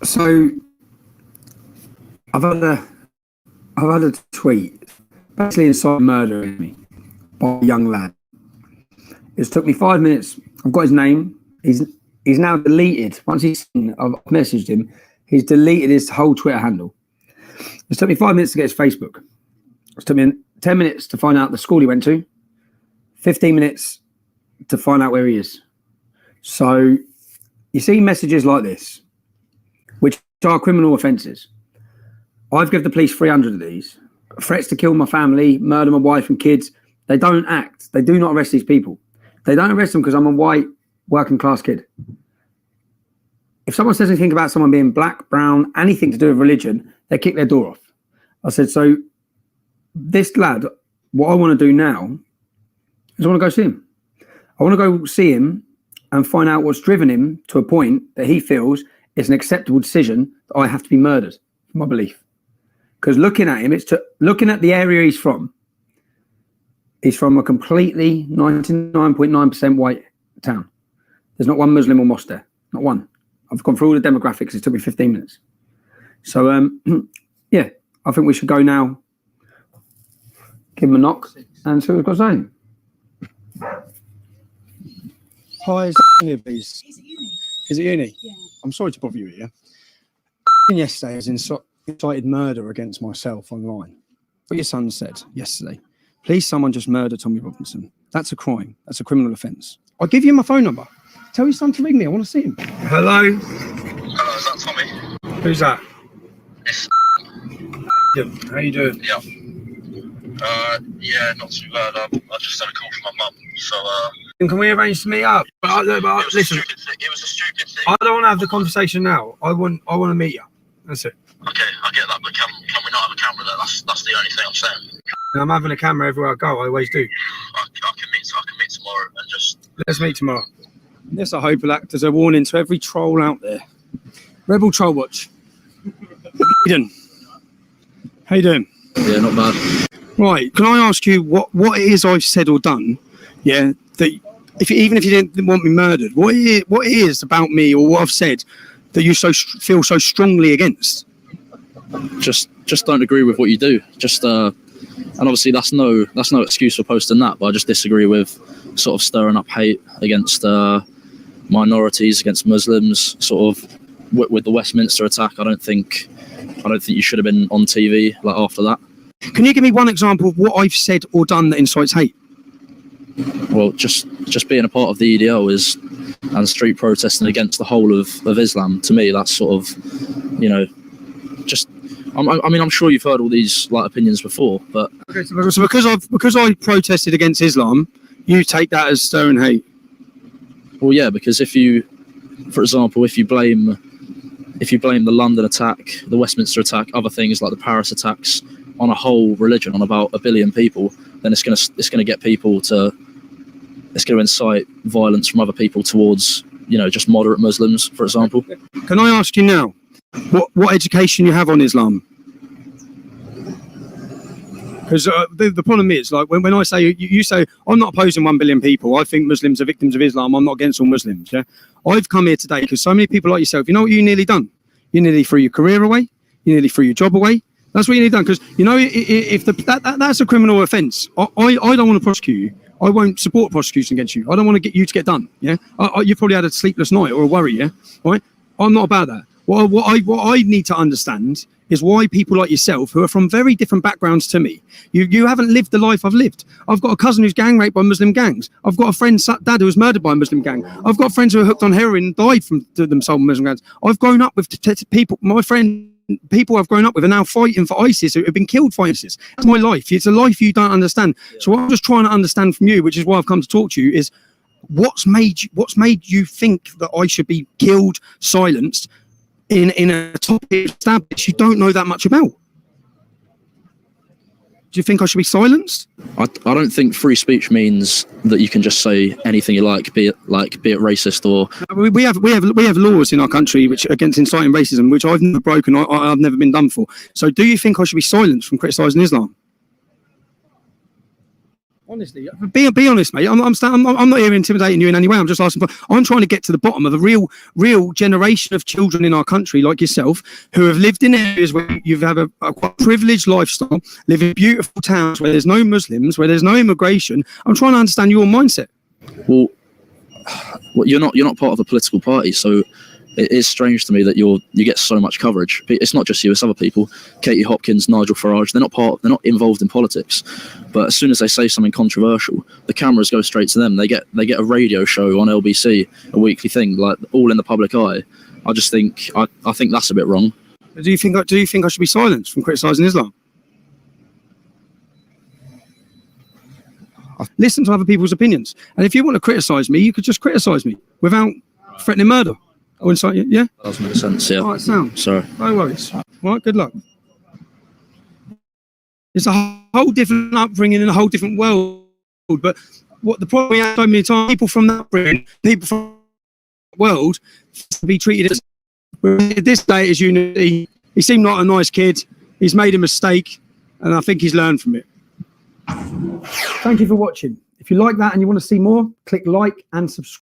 So I've had a tweet basically inciting murder in me by a young lad. It's took me 5 minutes. I've got his name. He's now deleted. Once I've messaged him, he's deleted his whole Twitter handle. It's took me 5 minutes to get his Facebook. It's took me 10 minutes to find out the school he went to. 15 minutes to find out where he is. So you see messages like this, which are criminal offences. I've given the police 300 of these. Threats to kill my family, murder my wife and kids. They don't act. They do not arrest these people. They don't arrest them because I'm a white, working class kid. If someone says anything about someone being black, brown, anything to do with religion, they kick their door off. I said, so this lad, what I want to do now is I want to go see him. I want to go see him and find out what's driven him to a point that he feels it's an acceptable decision that I have to be murdered for my belief. Because looking at him, looking at the area he's from a completely 99.9% white town. There's not one Muslim or mosque there, not one. I've gone through all the demographics. It took me 15 minutes. So, yeah, I think we should go now, give him a knock and see what we've got to say. Hi, is it Uni, please? Is it Uni? Yeah. I'm sorry to bother you here. Yesterday has incited murder against myself online. What your son said yesterday. Please, someone just murdered Tommy Robinson. That's a crime. That's a criminal offence. I'll give you my phone number. Tell your son to ring me. I want to see him. Hello? Hello, is that Tommy? Who's that? It's How you doing? yeah. Yeah, not too bad. I just had a call from my mum, so Can we arrange to meet up? But it was listen, a stupid thing. It was a stupid thing. I don't want to have the conversation now. I want to meet you. That's it. Okay, I get that, but can we not have a camera there? That's the only thing I'm saying. And I'm having a camera everywhere I go. I always do. I can meet tomorrow and just. Let's meet tomorrow. This, I hope, will act as a warning to every troll out there. Rebel Troll Watch. Hayden. How you doing? Yeah, not bad. Right, can I ask you what it is I've said or done, yeah, that even if you didn't want me murdered, what it is about me or what I've said that you feel so strongly against? Just don't agree with what you do. And obviously that's no excuse for posting that, but I just disagree with sort of stirring up hate against minorities, against Muslims, sort of with the Westminster attack. I don't think you should have been on TV like after that. Can you give me one example of what I've said or done that incites hate? Well, just being a part of the EDL and street protesting against the whole of Islam, to me, that's sort of, you know, just. I mean, I'm sure you've heard all these like opinions before, but okay, so because I protested against Islam, you take that as stirring hate. Well, yeah, because if you blame the London attack, the Westminster attack, other things like the Paris attacks on a whole religion, on about 1 billion people, then it's gonna get people to. It's going to incite violence from other people towards, you know, just moderate Muslims, for example. Can I ask you now, what education you have on Islam? Because the problem is, like, when I say, you say, I'm not opposing 1 billion people, I think Muslims are victims of Islam, I'm not against all Muslims, yeah? I've come here today because so many people like yourself, you know what you nearly done? You nearly threw your career away, you nearly threw your job away. That's what you nearly done, because, you know, if that's a criminal offence, I don't want to prosecute you. I won't support prosecution against you. I don't want to get you to get done, yeah? You've probably had a sleepless night or a worry, yeah? All right? I'm not about that. What I need to understand is why people like yourself, who are from very different backgrounds to me, you haven't lived the life I've lived. I've got a cousin who's gang raped by Muslim gangs. I've got a friend's dad who was murdered by a Muslim gang. I've got friends who are hooked on heroin and died from themselves Muslim gangs. I've grown up with people, people I've grown up with are now fighting for ISIS, who have been killed for ISIS. That's my life. It's a life you don't understand. Yeah. So what I'm just trying to understand from you, which is why I've come to talk to you, is what's made you think that I should be killed, silenced, in a topic established you don't know that much about? Do you think I should be silenced? I don't think free speech means that you can just say anything you like, be it racist or. We have laws in our country which against inciting racism, which I've never broken. I've never been done for. So, do you think I should be silenced from criticising Islam? Honestly, be honest, mate. I'm not here intimidating you in any way. I'm just asking for. I'm trying to get to the bottom of a real generation of children in our country, like yourself, who have lived in areas where you've had a quite privileged lifestyle, live in beautiful towns where there's no Muslims, where there's no immigration. I'm trying to understand your mindset. Well, you're not part of a political party, so it is strange to me that you get so much coverage. It's not just you; it's other people. Katie Hopkins, Nigel Farage. They're not involved in politics, but as soon as they say something controversial, the cameras go straight to them. They get a radio show on LBC, a weekly thing, like all in the public eye. I just think I think that's a bit wrong. Do you think I should be silenced from criticising Islam? Listen to other people's opinions, and if you want to criticise me, you could just criticise me without threatening murder. I wouldn't say, yeah? That doesn't make sense, yeah. All right, sound. Sorry. No worries. All right, good luck. It's a whole different upbringing in a whole different world. But what the problem we have so many times, people from that upbringing, people from that world, to be treated as this day as unity. He seemed like a nice kid. He's made a mistake, and I think he's learned from it. Thank you for watching. If you like that and you want to see more, click like and subscribe.